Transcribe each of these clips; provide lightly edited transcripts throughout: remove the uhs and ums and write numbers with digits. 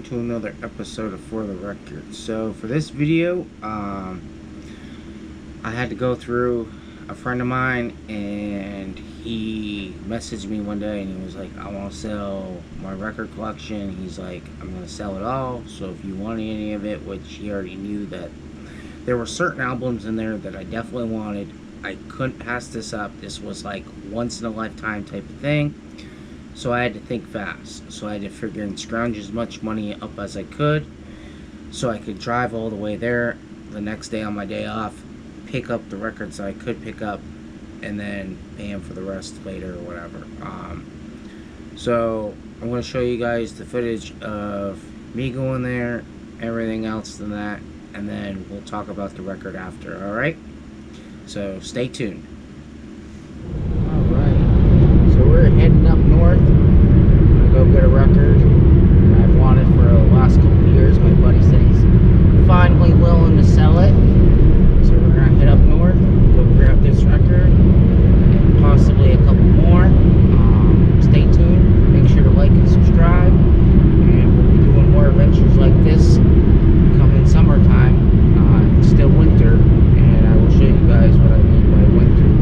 to another episode of For the Record. So for this video, I had to go through a friend of mine, and he messaged me one day and he was like, I want to sell my record collection. He's like, I'm going to sell it all, so if you want any of it, which he already knew that there were certain albums in there that I definitely wanted. I couldn't pass this up. This was like once in a lifetime type of thing. So I had to think fast. So I had to figure and scrounge as much money up as I could so I could drive all the way there the next day on my day off, pick up the records that I could pick up, and then pay him for the rest later or whatever. So I'm going to show you guys the footage of me going there, everything else than that, and then we'll talk about the record after, alright? So stay tuned. Alright, so we're heading up north. I'm going to go get a record I've wanted for the last couple of years. My buddy said he's finally willing to sell it. So we're going to head up north, go grab this record, and possibly a couple more. Stay tuned. Make sure to like and subscribe. And we'll be doing more adventures like this coming summertime. It's still winter, and I will show you guys what I mean by winter.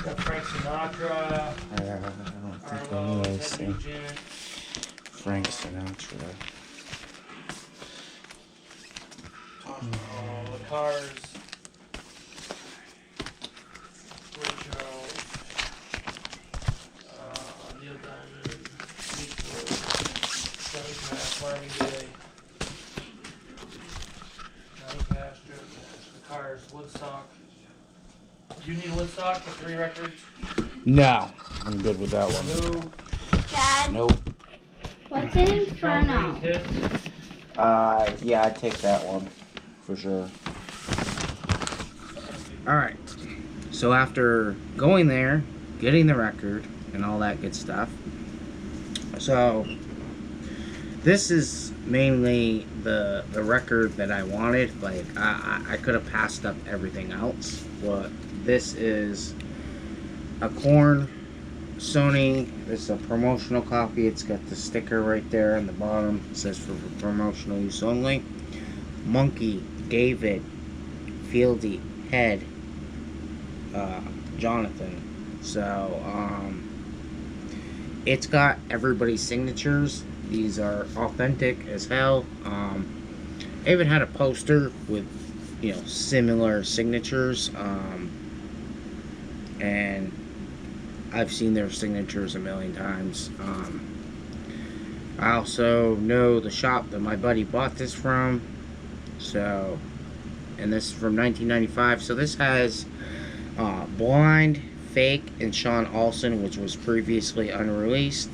Got Frank Sinatra. I don't think I know this thing. Frank Sinatra. The Cars. Neil Diamond. Marvin Gaye. Johnny Castro. The Cars. Woodstock. Do you need Woodstock for 3 records? No, I'm good with that one. No. Dad, Nope. what's in Inferno? Yeah, I'd take that one for sure. Alright, so after going there, getting the record, and all that good stuff, so this is mainly the record that I wanted. Like, I could have passed up everything else, but this is a Korn Sony. This is a promotional copy. It's got the sticker right there on the bottom. It says for promotional use only. Monkey, David, Fieldy, Head, Jonathan. So it's got everybody's signatures. These are authentic as hell. I even had a poster with, you know, similar signatures, and I've seen their signatures a million times. I also know the shop that my buddy bought this from. So, and this is from 1995. So this has Blind, Fake, and Sean Olsen, which was previously unreleased.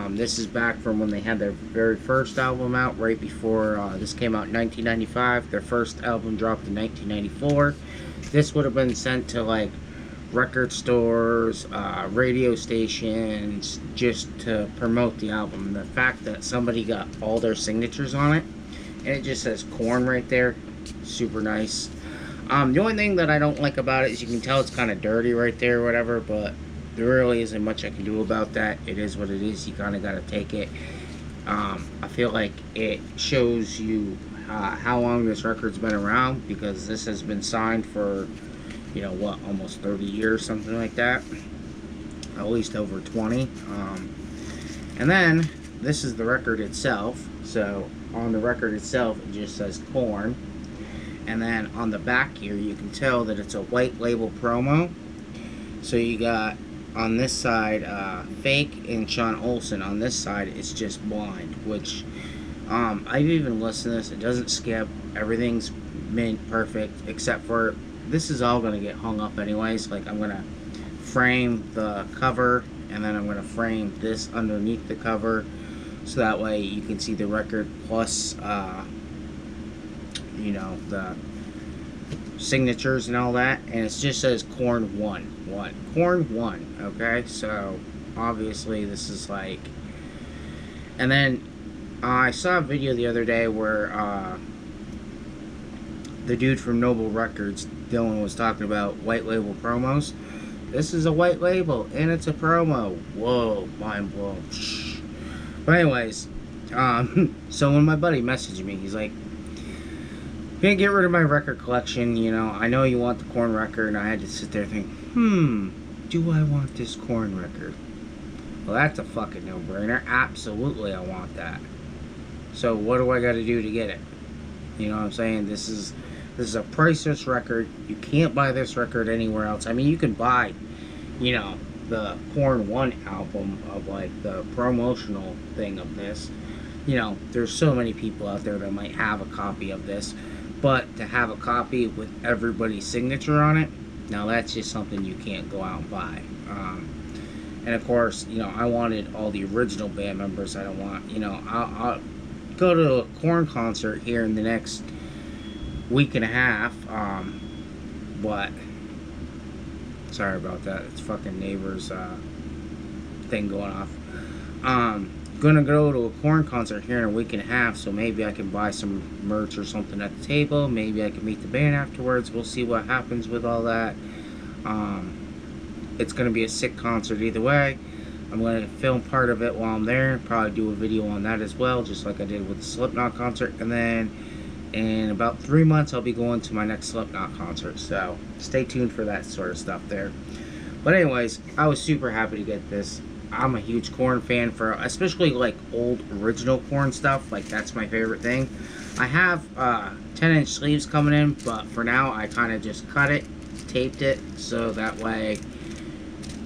This is back from when they had their very first album out, right before this came out in 1995. Their first album dropped in 1994. This would have been sent to like record stores, radio stations, just to promote the album. And the fact that somebody got all their signatures on it, and it just says Korn right there, super nice. The only thing that I don't like about it is you can tell it's kind of dirty right there or whatever, but there really isn't much I can do about that. It is what it is. You kind of got to take it. I feel like it shows you how long this record's been around, because this has been signed for, you know what, almost 30 years, something like that. At least over 20. And then this is the record itself. So on the record itself, it just says Korn. And then on the back here, you can tell that it's a white label promo. So you got on this side Fake and Sean Olsen. On this side, it's just Blind, which I've even listened to this. It doesn't skip. Everything's mint perfect, except for this is all going to get hung up anyways. Like, I'm going to frame the cover, and then I'm going to frame this underneath the cover, so that way you can see the record plus you know, the signatures and all that. And it just says Korn 1. Korn 1, okay? So obviously this is like, and then I saw a video the other day where the dude from Noble Records, Dylan, was talking about white label promos. This is a white label and it's a promo. Whoa, mind blown. But anyways, so when my buddy messaged me, he's like, "Can't get rid of my record collection, you know, I know you want the Korn record." And I had to sit there and think, do I want this Korn record? Well, that's a fucking no-brainer. Absolutely I want that. So what do I got to do to get it? You know what I'm saying? This is a priceless record. You can't buy this record anywhere else. I mean, you can buy, you know, the Korn 1 album of like the promotional thing of this. You know, there's so many people out there that might have a copy of this, but to have a copy with everybody's signature on it, now that's just something you can't go out and buy. And of course, you know, I wanted all the original band members. I don't want, you know, I'll go to a Korn concert here in the next week and a half, but sorry about that, it's fucking neighbors thing going off. Gonna go to a Korn concert here in a week and a half, so maybe I can buy some merch or something at the table. Maybe I can meet the band afterwards. We'll see what happens with all that. It's gonna be a sick concert either way. I'm gonna film part of it while I'm there, probably do a video on that as well, just like I did with the Slipknot concert. And then in about 3 months I'll be going to my next Slipknot concert, so stay tuned for that sort of stuff there. But anyways, I was super happy to get this. I'm a huge Korn fan, for especially like old original Korn stuff. Like, that's my favorite thing. I have 10-inch sleeves coming in, but for now I kind of just cut it, taped it, so that way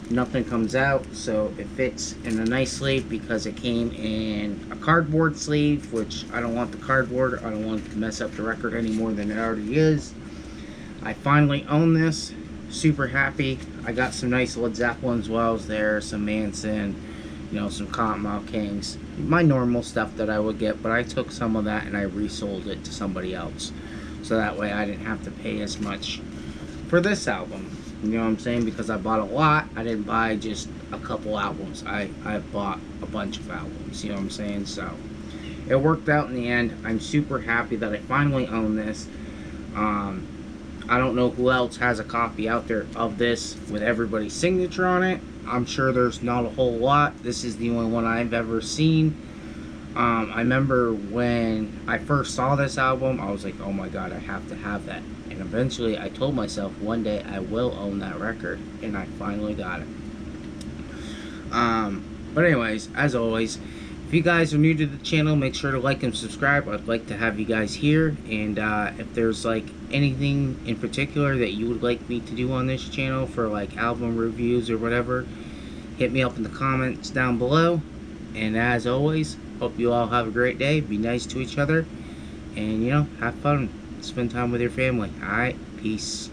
nothing comes out. So it fits in a nice sleeve, because it came in a cardboard sleeve, which I don't want the cardboard. I don't want it to mess up the record any more than it already is. I finally own this. Super happy. I got some nice Led Zeppelins while I was there, some Manson, you know, some Cottonmouth Kings, my normal stuff that I would get, but I took some of that and I resold it to somebody else, so that way I didn't have to pay as much for this album. You know what I'm saying? Because I bought a lot. I didn't buy just a couple albums. I bought a bunch of albums. You know what I'm saying? So it worked out in the end. I'm super happy that I finally own this. I don't know who else has a copy out there of this with everybody's signature on it. I'm sure there's not a whole lot. This is the only one I've ever seen. I remember when I first saw this album, I was like, oh my god, I have to have that. And eventually I told myself one day I will own that record, and I finally got it. But anyways, as always, if you guys are new to the channel, make sure to like and subscribe. I'd like to have you guys here, and if there's like anything in particular that you would like me to do on this channel for like album reviews or whatever, hit me up in the comments down below. And as always, hope you all have a great day. Be nice to each other, and you know, have fun. Spend time with your family. Alright, peace.